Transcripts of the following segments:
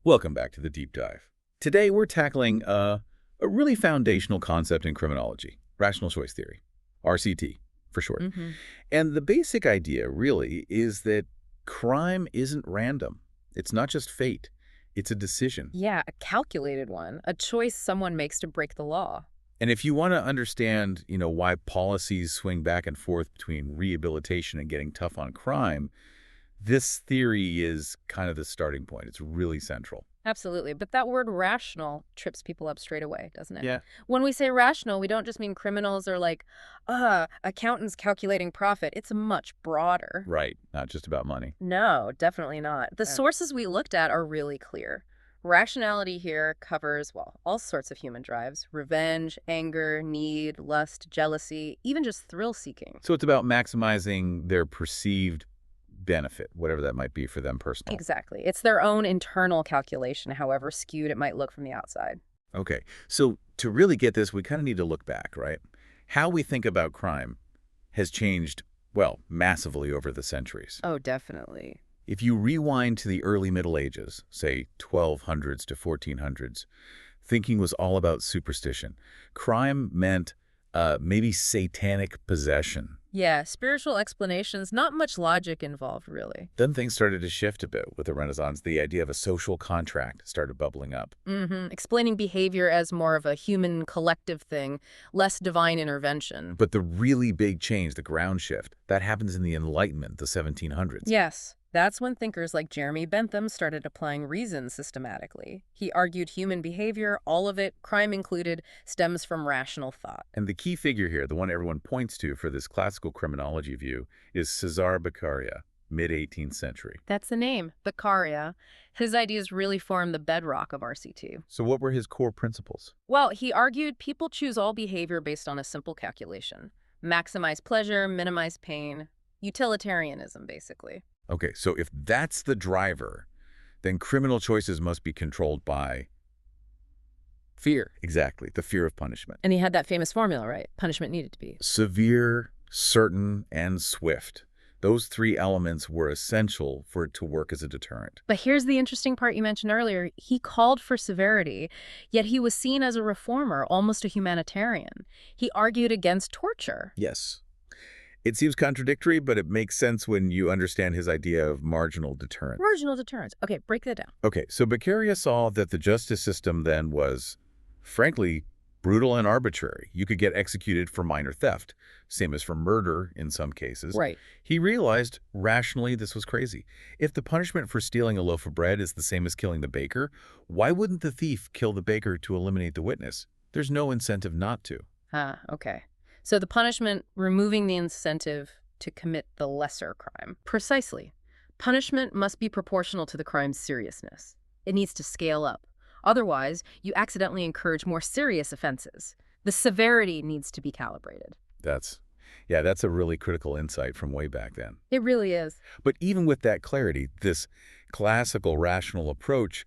Welcome back to the Deep Dive. Today we're tackling a really foundational concept in criminology, rational choice theory, RCT for short. hmm And the basic idea really is that crime isn't random. It's not just fate. It's a decision. Yeah, a calculated one, a choice someone makes to break the law. And if you want to understand, why policies swing back and forth between rehabilitation and getting tough on crime, this theory is kind of the starting point. It's really central. Absolutely. But that word rational trips people up straight away, doesn't it? Yeah. When we say rational, we don't just mean criminals or like, accountants calculating profit. It's much broader. Right. Not just about money. No, definitely not. The Yeah. sources we looked at are really clear. Rationality here covers, well, all sorts of human drives: revenge, anger, need, lust, jealousy, even just thrill-seeking. So it's about maximizing their perceived benefit, whatever that might be for them personally. Exactly. It's their own internal calculation, however skewed it might look from the outside. Okay. So to really get this, we kind of need to look back, right? How we think about crime has changed, well, massively over the centuries. Oh, definitely. If you rewind to the early Middle Ages, say 1200s to 1400s, thinking was all about superstition. Crime meant maybe satanic possession. Yeah, spiritual explanations, not much logic involved, really. Then things started to shift a bit with the Renaissance. The idea of a social contract started bubbling up. Explaining behavior as more of a human collective thing, less divine intervention. But the really big change, the ground shift, that happens in the Enlightenment, the 1700s. Yes, that's when thinkers like Jeremy Bentham started applying reason systematically. He argued human behavior, all of it, crime included, stems from rational thought. And the key figure here, the one everyone points to for this classical criminology view, is Cesare Beccaria, mid-18th century. That's the name, Beccaria. His ideas really form the bedrock of RCT. So what were his core principles? Well, he argued people choose all behavior based on a simple calculation. Maximize pleasure, minimize pain. Utilitarianism, basically. Okay, so if that's the driver, then criminal choices must be controlled by Fear. exactly the fear of punishment. And he had that famous formula, right? Punishment needed to be. Severe, certain, and swift. Those three elements were essential for it to work as a deterrent. But here's the interesting part you mentioned earlier. He called for severity, yet he was seen as a reformer, almost a humanitarian. He argued against torture. Yes. It seems contradictory, but it makes sense when you understand his idea of marginal deterrence. Marginal deterrence. Okay, break that down. Okay, so Beccaria saw that the justice system then was, frankly, brutal and arbitrary. You could get executed for minor theft, same as for murder in some cases. Right. He realized, rationally, this was crazy. If the punishment for stealing a loaf of bread is the same as killing the baker, why wouldn't the thief kill the baker to eliminate the witness? There's no incentive not to. Okay. So the punishment, removing the incentive to commit the lesser crime. Precisely. Punishment must be proportional to the crime's seriousness. It needs to scale up. Otherwise, you accidentally encourage more serious offenses. The severity needs to be calibrated. That's a really critical insight from way back then. It really is. But even with that clarity, this classical rational approach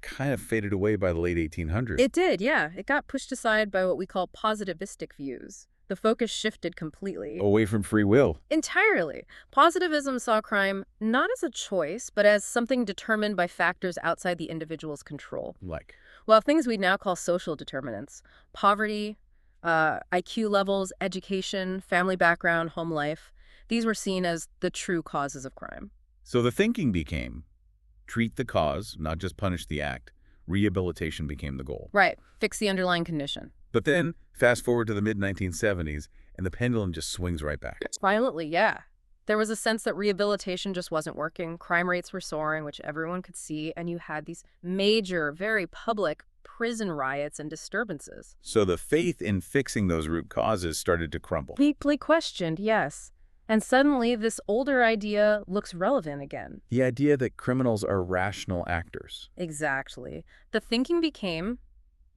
kind of faded away by the late 1800s. It did, yeah. It got pushed aside by what we call positivistic views. The focus shifted completely. Away from free will. Entirely. Positivism saw crime not as a choice, but as something determined by factors outside the individual's control. Like, Well, things we now call social determinants. Poverty, IQ levels, education, family background, home life. These were seen as the true causes of crime. so the thinking became, treat the cause, not just punish the act. Rehabilitation became the goal. Right. Fix the underlying condition. But then, fast forward to the mid-1970s, and the pendulum just swings right back. Violently, yeah. There was a sense that rehabilitation just wasn't working. Crime rates were soaring, which everyone could see, and you had these major, very public prison riots and disturbances. So the faith in fixing those root causes started to crumble. Deeply questioned, yes. And suddenly, this older idea looks relevant again. The idea that criminals are rational actors. Exactly. The thinking became,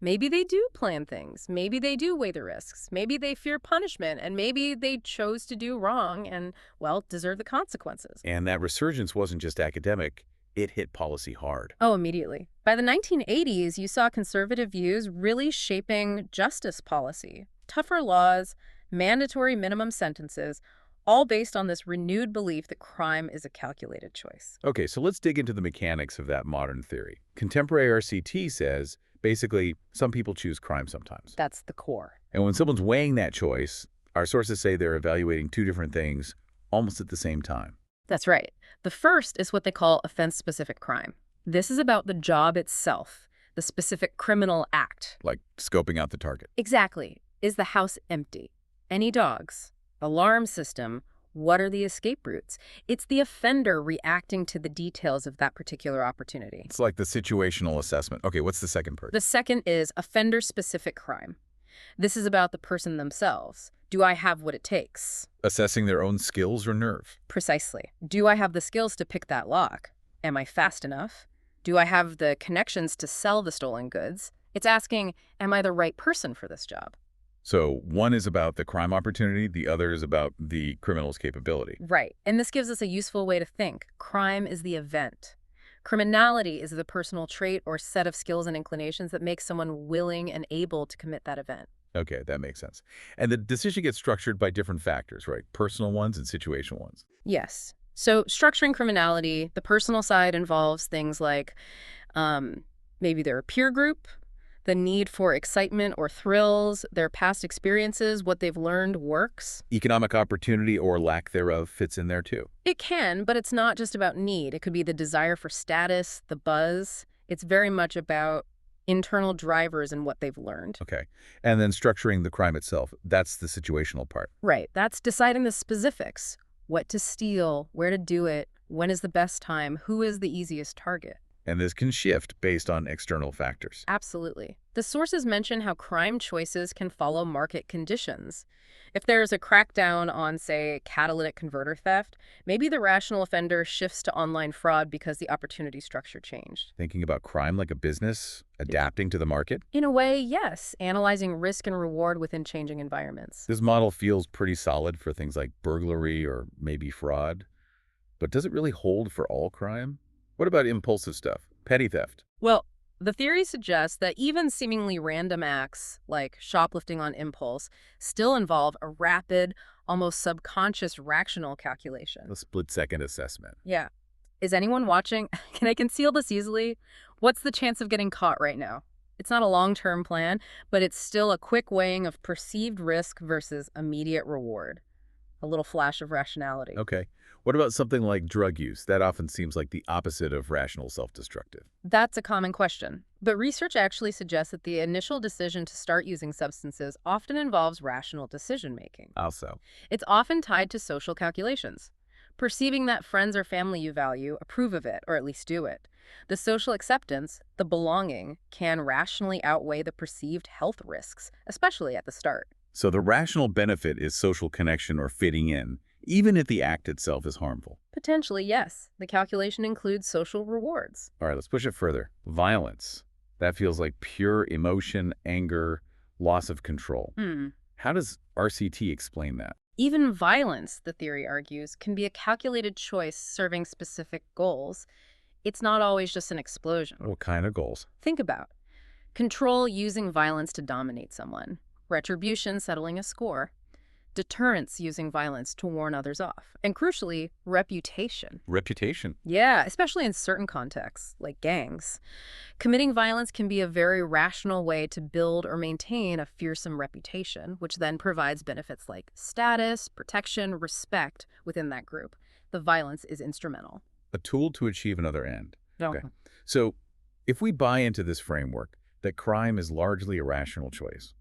maybe they do plan things. Maybe they do weigh the risks. Maybe they fear punishment. And maybe they chose to do wrong and, well, deserve the consequences. And that resurgence wasn't just academic. It hit policy hard. Oh, immediately. By the 1980s, you saw conservative views really shaping justice policy. Tougher laws, mandatory minimum sentences, all based on this renewed belief that crime is a calculated choice. Okay, so let's dig into the mechanics of that modern theory. Contemporary RCT says, basically, some people choose crime sometimes. That's the core. And when someone's weighing that choice, our sources say they're evaluating two different things almost at the same time. That's right. The first is what they call offense-specific crime. This is about the job itself, the specific criminal act. Like scoping out the target. Exactly. Is the house empty? Any dogs? Alarm system? What are the escape routes? It's the offender reacting to the details of that particular opportunity. It's like the situational assessment. Okay, what's the second part? The second is offender-specific crime. This is about the person themselves. Do I have what it takes? Assessing their own skills or nerve. Precisely. Do I have the skills to pick that lock? Am I fast enough? Do I have the connections to sell the stolen goods? It's asking, am I the right person for this job? So one is about the crime opportunity, the other is about the criminal's capability. Right. And this gives us a useful way to think. Crime is the event. Criminality is the personal trait or set of skills and inclinations that makes someone willing and able to commit that event. Okay, that makes sense. And the decision gets structured by different factors, right? Personal ones and situational ones. Yes. So structuring criminality, the personal side involves things like maybe their peer group, the need for excitement or thrills, their past experiences, what they've learned works. Economic opportunity or lack thereof fits in there too. It can, but it's not just about need. It could be the desire for status, the buzz. It's very much about internal drivers and what they've learned. Okay. And then structuring the crime itself, that's the situational part. Right. That's deciding the specifics. What to steal, where to do it, when is the best time, who is the easiest target. And this can shift based on external factors. Absolutely. The sources mention how crime choices can follow market conditions. If there's a crackdown on, say, catalytic converter theft, maybe the rational offender shifts to online fraud because the opportunity structure changed. Thinking about crime like a business, adapting to the market? In a way, yes. Analyzing risk and reward within changing environments. This model feels pretty solid for things like burglary or maybe fraud. But does it really hold for all crime? What about impulsive stuff? Petty theft? Well, the theory suggests that even seemingly random acts, like shoplifting on impulse, still involve a rapid, almost subconscious rational calculation. A split-second assessment. Yeah. Is anyone watching? Can I conceal this easily? What's the chance of getting caught right now? It's not a long-term plan, but it's still a quick weighing of perceived risk versus immediate reward. A little flash of rationality. Okay. What about something like drug use? That often seems like the opposite of rational self-destructive. That's a common question. But research actually suggests that the initial decision to start using substances often involves rational decision-making. Also. It's often tied to social calculations. Perceiving that friends or family you value approve of it, or at least do it. The social acceptance, the belonging, can rationally outweigh the perceived health risks, especially at the start. So the rational benefit is social connection or fitting in, even if the act itself is harmful. Potentially, yes. The calculation includes social rewards. All right, let's push it further. Violence. That feels like pure emotion, anger, loss of control. How does RCT explain that? Even violence, the theory argues, can be a calculated choice serving specific goals. It's not always just an explosion. What kind of goals? Think about control using violence to dominate someone, retribution settling a score, deterrence using violence to warn others off, and crucially, reputation. Reputation. Yeah, especially in certain contexts, like gangs. Committing violence can be a very rational way to build or maintain a fearsome reputation, which then provides benefits like status, protection, respect within that group. The violence is instrumental. A tool to achieve another end. No. Okay. So if we buy into this framework that crime is largely a rational choice,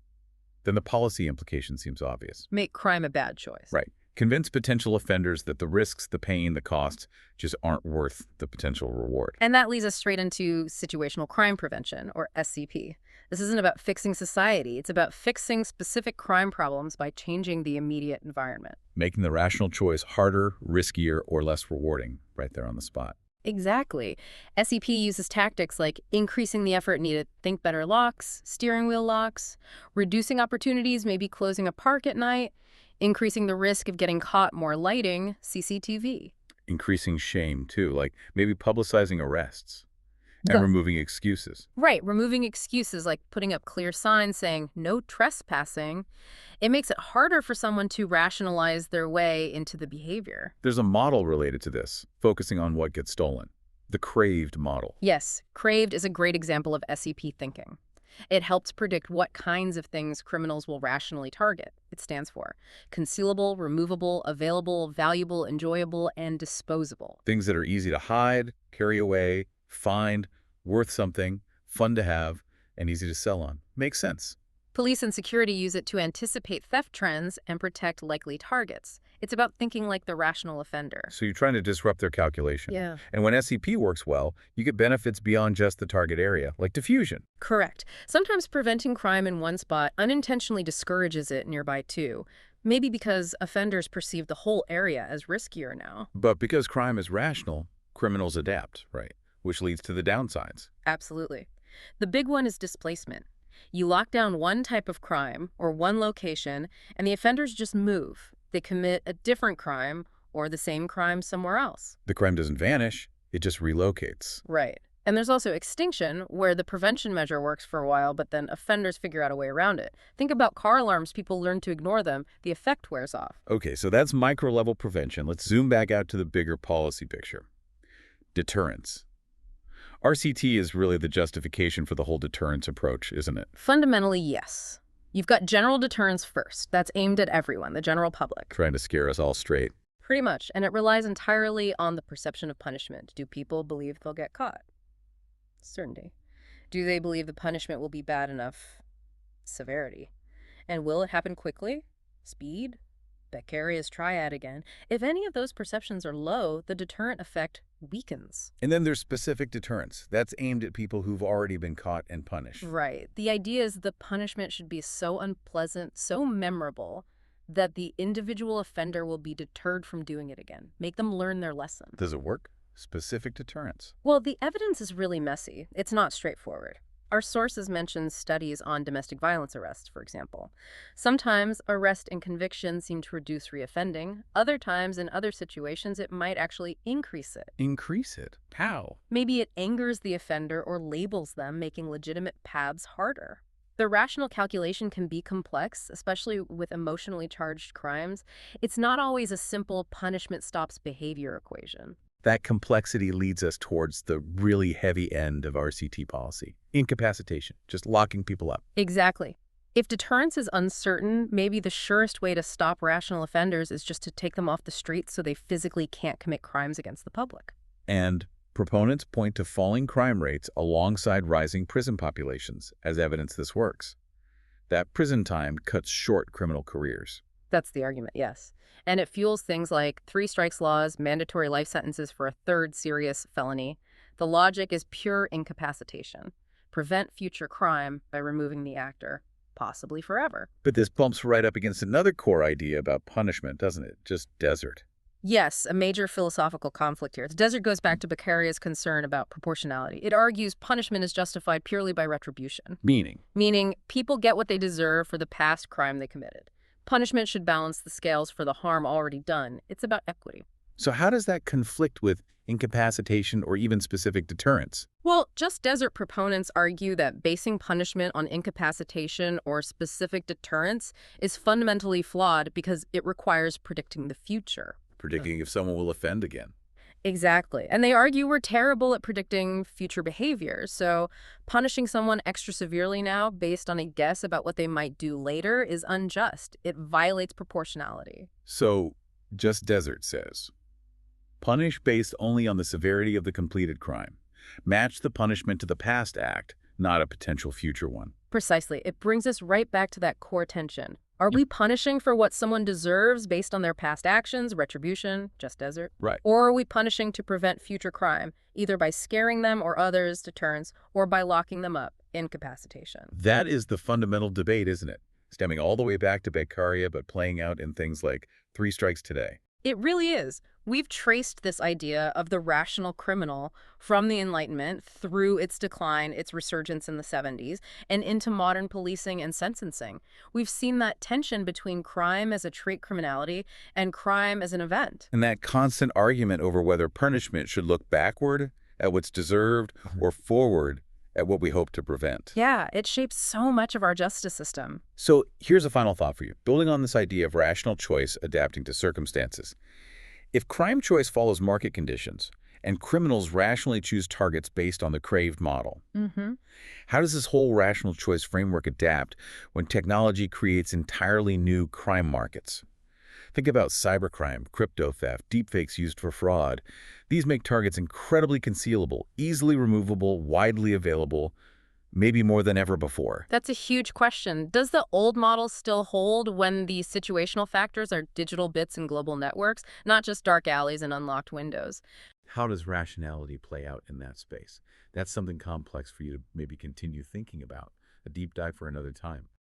then the policy implication seems obvious. Make crime a bad choice. Right. Convince potential offenders that the risks, the pain, the costs just aren't worth the potential reward. And that leads us straight into situational crime prevention, or SCP. This isn't about fixing society. It's about fixing specific crime problems by changing the immediate environment. Making the rational choice harder, riskier, or less rewarding right there on the spot. Exactly. SCP uses tactics like increasing the effort needed, think better locks, steering wheel locks, reducing opportunities, maybe closing a park at night, increasing the risk of getting caught, more lighting, CCTV. Increasing shame, too, like maybe publicizing arrests. And removing excuses. Right, removing excuses like putting up clear signs saying no trespassing, it makes it harder for someone to rationalize their way into the behavior. There's a model related to this, focusing on what gets stolen. The craved model. Yes, craved is a great example of SEP thinking. It helps predict what kinds of things criminals will rationally target. It stands for concealable, removable, available, valuable, enjoyable, and disposable. Things that are easy to hide, carry away, find, worth something, fun to have, and easy to sell on. Makes sense. Police and security use it to anticipate theft trends and protect likely targets. It's about thinking like the rational offender. So you're trying to disrupt their calculation. Yeah. And when SCP works well, you get benefits beyond just the target area, like diffusion. Correct. Sometimes preventing crime in one spot unintentionally discourages it nearby too. Maybe because offenders perceive the whole area as riskier now. But because crime is rational, criminals adapt, right? Which leads to the downsides. Absolutely. The big one is displacement. You lock down one type of crime or one location, and the offenders just move. They commit a different crime or the same crime somewhere else. The crime doesn't vanish, it just relocates. Right. And there's also extinction, where the prevention measure works for a while, but then offenders figure out a way around it. Think about car alarms. People learn to ignore them. The effect wears off. Okay, so that's micro-level prevention. Let's zoom back out to the bigger policy picture. Deterrence. RCT is really the justification for the whole deterrence approach, isn't it? Fundamentally, yes. You've got general deterrence first. That's aimed at everyone, the general public. Trying to scare us all straight. Pretty much. And it relies entirely on the perception of punishment. Do people believe they'll get caught? Certainty. Do they believe the punishment will be bad enough? Severity. And will it happen quickly? Speed? Beccaria's triad again. If any of those perceptions are low, the deterrent effect weakens. And then there's specific deterrence. That's aimed at people who've already been caught and punished. Right. The idea is the punishment should be so unpleasant, so memorable, that the individual offender will be deterred from doing it again. Make them learn their lesson. Does it work? Specific deterrence. Well, the evidence is really messy. It's not straightforward. Our sources mention studies on domestic violence arrests, for example. Sometimes arrest and conviction seem to reduce reoffending. Other times, in other situations, it might actually increase it. Increase it? How? Maybe it angers the offender or labels them, making legitimate PABs harder. The rational calculation can be complex, especially with emotionally charged crimes. It's not always a simple punishment stops behavior equation. That complexity leads us towards the really heavy end of RCT policy. Incapacitation, just locking people up. Exactly. If deterrence is uncertain, maybe the surest way to stop rational offenders is just to take them off the streets so they physically can't commit crimes against the public. And proponents point to falling crime rates alongside rising prison populations as evidence this works. That prison time cuts short criminal careers. That's the argument, yes. And it fuels things like 3 strikes laws, mandatory life sentences for a third serious felony. The logic is pure incapacitation. Prevent future crime by removing the actor, possibly forever. But this bumps right up against another core idea about punishment, doesn't it? Just desert. Yes, a major philosophical conflict here. The desert goes back to Beccaria's concern about proportionality. It argues punishment is justified purely by retribution. Meaning people get what they deserve for the past crime they committed. Punishment should balance the scales for the harm already done. It's about equity. So how does that conflict with incapacitation or even specific deterrence? Well, just desert proponents argue that basing punishment on incapacitation or specific deterrence is fundamentally flawed because it requires predicting the future. Predicting if someone will offend again. Exactly. And they argue we're terrible at predicting future behavior. So punishing someone extra severely now based on a guess about what they might do later is unjust. It violates proportionality. So Just Desert says, punish based only on the severity of the completed crime. Match the punishment to the past act, not a potential future one. Precisely. It brings us right back to that core tension. Are we punishing for what someone deserves based on their past actions, retribution, just desert? Right. Or are we punishing to prevent future crime, either by scaring them or others, deterrence, or by locking them up, incapacitation? That is the fundamental debate, isn't it? Stemming all the way back to Beccaria, but playing out in things like 3 strikes today. It really is. We've traced this idea of the rational criminal from the Enlightenment through its decline, its resurgence in the 70s, and into modern policing and sentencing. We've seen that tension between crime as a trait criminality and crime as an event. And that constant argument over whether punishment should look backward, at what's deserved or forward at what we hope to prevent. Yeah, it shapes so much of our justice system. So here's a final thought for you, building on this idea of rational choice adapting to circumstances. If crime choice follows market conditions and criminals rationally choose targets based on the craved model, Mm-hmm. how does this whole rational choice framework adapt when technology creates entirely new crime markets? Think about cybercrime, crypto theft, deepfakes used for fraud. These make targets incredibly concealable, easily removable, widely available, maybe more than ever before. That's a huge question. Does the old model still hold when the situational factors are digital bits and global networks, not just dark alleys and unlocked windows? How does rationality play out in that space? That's something complex for you to maybe continue thinking about. A deep dive for another time.